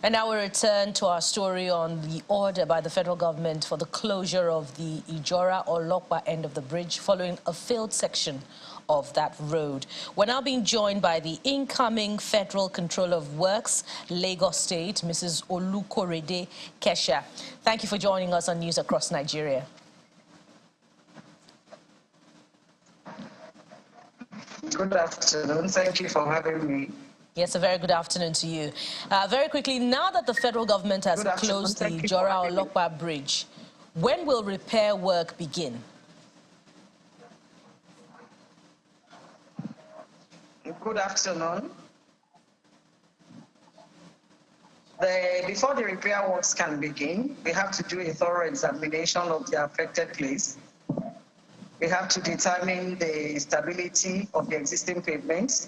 And now we return to our story on the order by the federal government for the closure of the Ijora-Olopa end of the bridge following a failed section of that road. We're now being joined by the incoming Federal Controller of Works, Lagos State, Mrs. Olukorede Kesha. Thank you for joining us on News Across Nigeria. Good afternoon. Thank you for having me. Yes, a very good afternoon to you. Very quickly, now that the federal government has closed the Ijora-Olopa bridge, when will repair work begin? Good afternoon. Before the repair works can begin, we have to do a thorough examination of the affected place. We have to determine the stability of the existing pavements,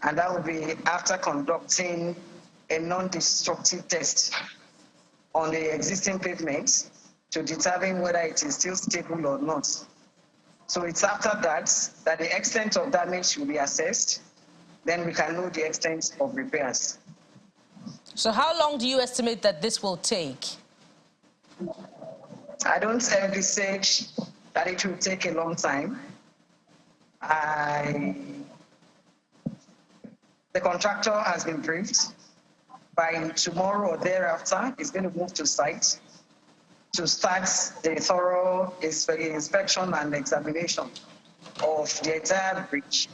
and that will be after conducting a non-destructive test on the existing pavements to determine whether it is still stable or not. So it's after that the extent of damage will be assessed, then we can know the extent of repairs. So how long do you estimate that this will take? I don't envisage that it will take a long time. The contractor has been briefed. By tomorrow or thereafter, he's going to move to site to start the thorough inspection and examination of the entire bridge,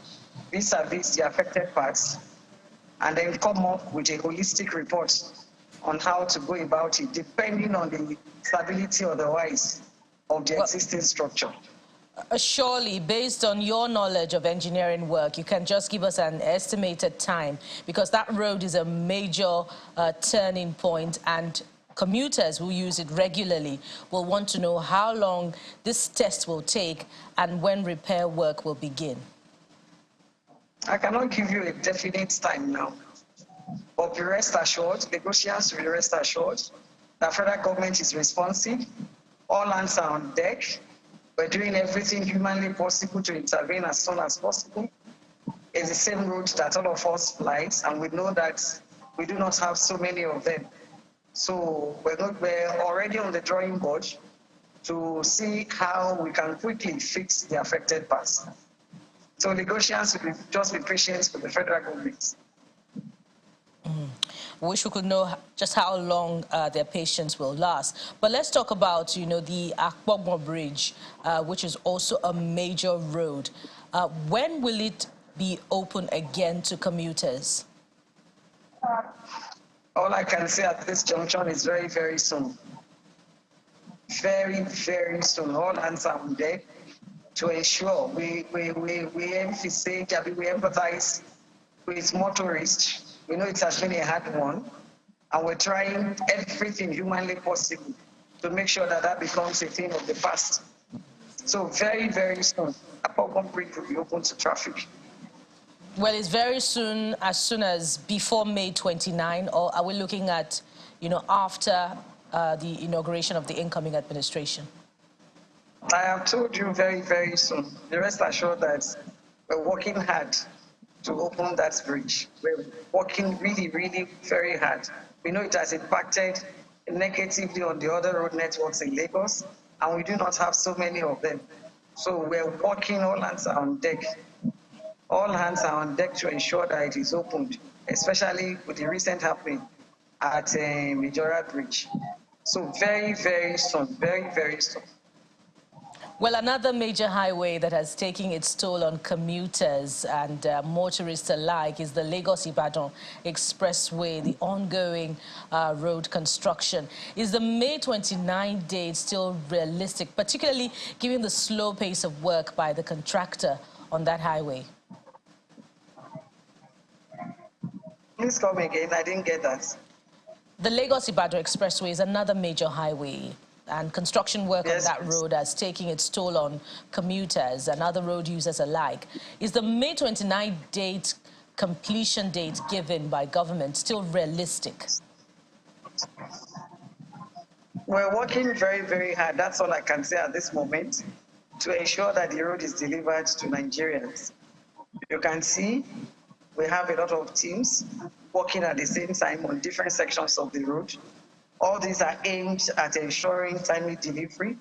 vis-a-vis the affected parts, and then come up with a holistic report on how to go about it, depending on the stability otherwise of the existing structure. Surely, based on your knowledge of engineering work, you can just give us an estimated time, because that road is a major turning point, and commuters who use it regularly will want to know how long this test will take and when repair work will begin. I cannot give you a definite time now, but be rest assured, negotiations will be rest assured, the federal government is responsive, all hands are on deck. We're doing everything humanly possible to intervene as soon as possible. It's the same route that all of us fly, and we know that we do not have so many of them. So we're already on the drawing board to see how we can quickly fix the affected parts. So negotiations will just be patient with the federal government. We wish we could know just how long their patience will last. But let's talk about, the Akpogmo Bridge, which is also a major road. When will it be open again to commuters? All I can say at this junction is very, very soon. Very, very soon. All hands are on deck to ensure we empathize with motorists. We know it has been a hard one, and we're trying everything humanly possible to make sure that that becomes a thing of the past. So very, very soon, Akpogmo Bridge will be open to traffic. Well, it's very soon as before May 29, or are we looking at, after the inauguration of the incoming administration? I have told you very, very soon. The rest assured that we're working hard to open that bridge. We're working really, really very hard. We know it has impacted negatively on the other road networks in Lagos, and we do not have so many of them. So we're working, all hands are on deck. All hands are on deck to ensure that it is opened, especially with the recent happening at Ijora Bridge. So very, very soon, very, very soon. Well, another major highway that has taken its toll on commuters and motorists alike is the Lagos-Ibadan Expressway, the ongoing road construction. Is the May 29 date still realistic, particularly given the slow pace of work by the contractor on that highway? Please come again, I didn't get that. The Lagos-Ibadan Expressway is another major highway, and construction work on that road has taken its toll on commuters and other road users alike. Is the May 29 date, completion date given by government, still realistic? We're working very, very hard. That's all I can say at this moment, to ensure that the road is delivered to Nigerians. You can see we have a lot of teams working at the same time on different sections of the road. All these are aimed at ensuring timely delivery,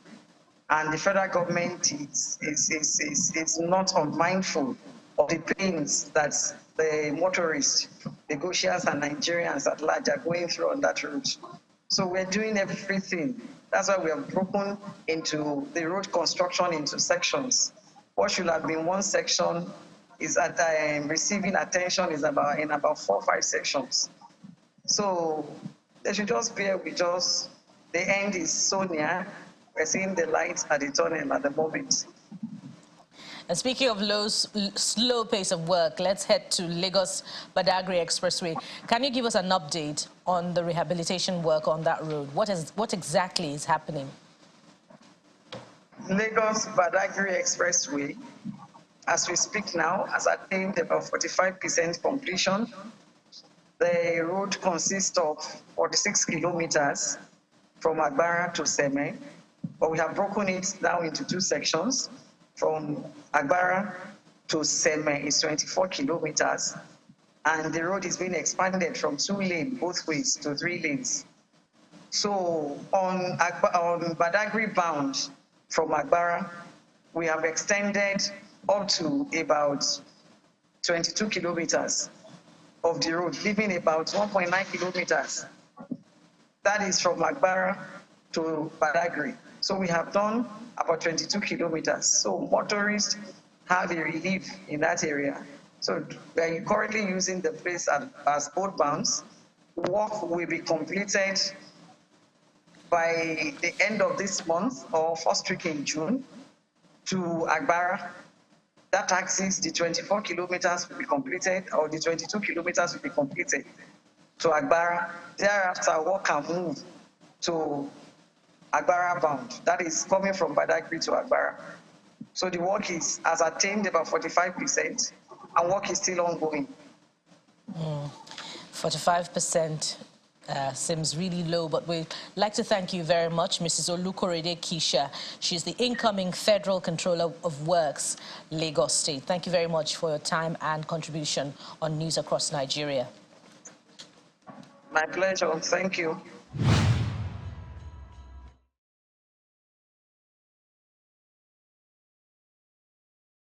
and the federal government is not unmindful of the pains that the motorists, negotiators, and Nigerians at large are going through on that route. So we're doing everything. That's why we have broken into the road construction into sections. What should have been one section is at receiving attention is in about 4 or 5 sections. So they should just bear with us. The end is so near. We're seeing the light at the tunnel at the moment. And speaking of slow pace of work, let's head to Lagos-Badagry Expressway. Can you give us an update on the rehabilitation work on that road? What exactly is happening? Lagos-Badagry Expressway, as we speak now, has attained about 45% completion. The road consists of 46 kilometers from Agbara to Seme, but we have broken it down into 2 sections. From Agbara to Seme is 24 kilometers, and the road is being expanded from 2 lanes both ways to 3 lanes. So on Badagry bound from Agbara, we have extended up to about 22 kilometers of the road, leaving about 1.9 kilometers. That is from Agbara to Badagry. So we have done about 22 kilometers. So motorists have a relief in that area. So we are currently using the place as boat bounds. Work will be completed by the end of this month or first week in June to Agbara. That axis, the 24 kilometers will be completed, or the 22 kilometers will be completed to Agbara. Thereafter, work can move to Agbara bound. That is coming from Badagry to Agbara. So the work has attained about 45%, and work is still ongoing. 45% seems really low, but we'd like to thank you very much, Mrs. Olukorede Kisha. She's the incoming Federal Controller of Works, Lagos State. Thank you very much for your time and contribution on News Across Nigeria. My pleasure. Thank you.